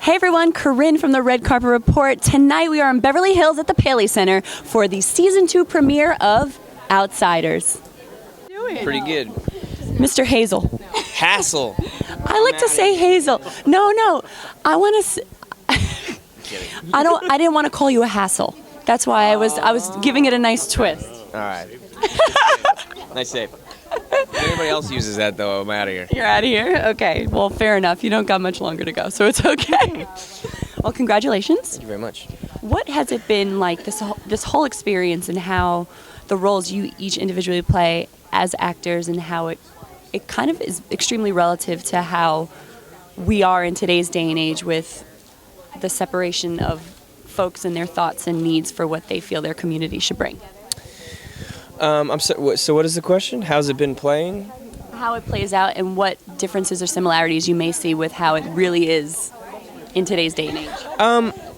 Hey everyone, Corinne from the Red Carpet Report. Tonight we are in Beverly Hills at the Paley Center for the Season 2 premiere of Outsiders. Pretty good. Mr. Hazel. Hassle. I like to say Hazel. No. I want to I didn't want to call you a hassle. That's why I was giving it a nice twist. All right. Nice save. If anybody else uses that, though, I'm out of here. You're out of here? Okay. Well, fair enough. You don't got much longer to go, so it's okay. Well, congratulations. Thank you very much. What has it been like, this whole experience, and how the roles you each individually play as actors, and how it kind of is extremely relative to how we are in today's day and age with the separation of folks and their thoughts and needs for what they feel their community should bring? So what is the question? How's it been playing? How it plays out, and what differences or similarities you may see with how it really is in today's day and age.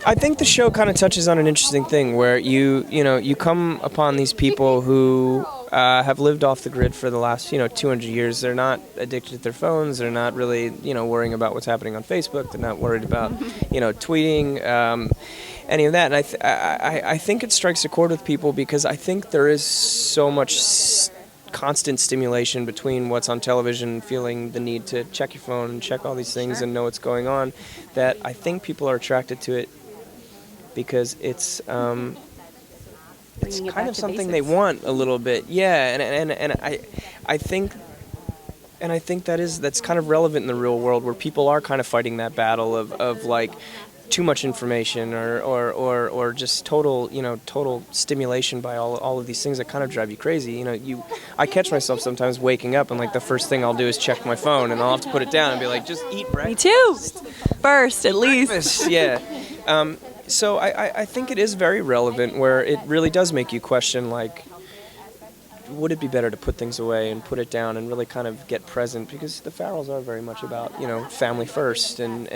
I think the show kind of touches on an interesting thing where you come upon these people who have lived off the grid for the last 200 years. They're not addicted to their phones. They're not really worrying about what's happening on Facebook. They're not worried about tweeting. Any of that, and I think it strikes a chord with people because I think there is so much constant stimulation between what's on television, feeling the need to check your phone and check all these things and know what's going on, that I think people are attracted to it because it's kind of something they want a little bit, yeah, and I think that's kind of relevant in the real world where people are kind of fighting that battle of like too much information or just total stimulation by all of these things that kind of drive you crazy. I catch myself sometimes waking up and like the first thing I'll do is check my phone, and I'll have to put it down and be like, just eat breakfast. Me too. First, at least. Breakfast, yeah. So I think it is very relevant where it really does make you question, like, would it be better to put things away and put it down and really kind of get present, because the Farrells are very much about family first and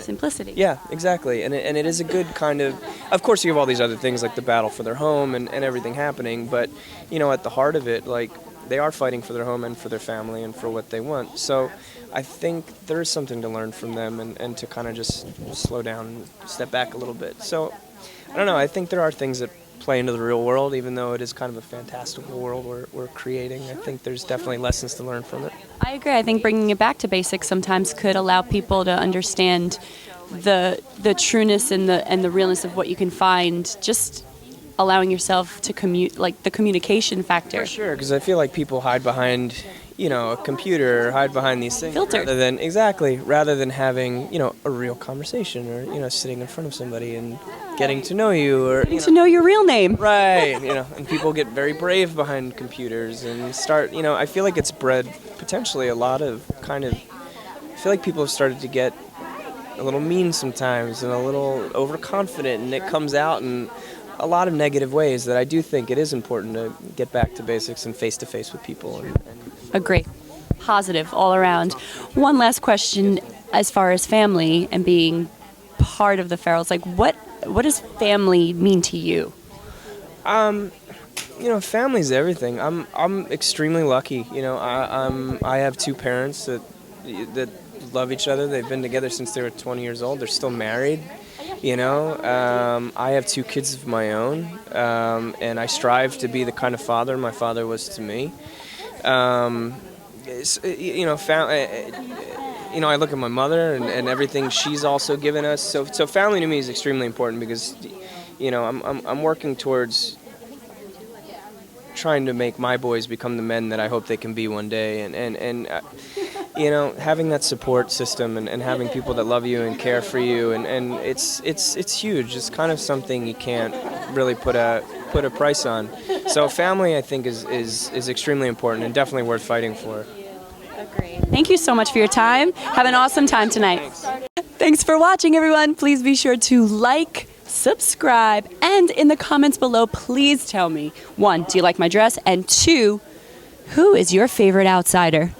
simplicity. Yeah, exactly, and it is a good kind of course you have all these other things like the battle for their home and everything happening, but at the heart of it, like, they are fighting for their home and for their family and for what they want. So I think there is something to learn from them and to kind of just slow down and step back a little bit. So I don't know, I think there are things that play into the real world, even though it is kind of a fantastical world we're creating. I think there's definitely lessons to learn from it. I agree. I think bringing it back to basics sometimes could allow people to understand the trueness and the realness of what you can find, just allowing yourself to like the communication factor. For sure, because I feel like people hide behind a computer, or hide behind these things filters, rather than having a real conversation, or sitting in front of somebody and getting to know you, or getting to know your real name. Right. And people get very brave behind computers and start. I feel like it's bred potentially a lot of I feel like people have started to get a little mean sometimes and a little overconfident, and it comes out in a lot of negative ways that I do think it is important to get back to basics and face-to-face with people. Agree. Positive all around. One last question as far as family and being part of the Farrells. Like, what does family mean to you? Family's everything. I'm extremely lucky. I have two parents that love each other. They've been together since they were 20 years old. They're still married. I have two kids of my own, and I strive to be the kind of father my father was to me. I look at my mother and everything she's also given us. So family to me is extremely important because, I'm working towards trying to make my boys become the men that I hope they can be one day, and having that support system and having people that love you and care for you, and it's huge. It's kind of something you can't really put a price on. So family, I think, is extremely important and definitely worth fighting for. Agreed. Thank you so much for your time. Have an awesome time tonight. Thanks for watching, everyone. Please be sure to like, subscribe, and in the comments below, please tell me, 1, do you like my dress? And 2, who is your favorite outsider?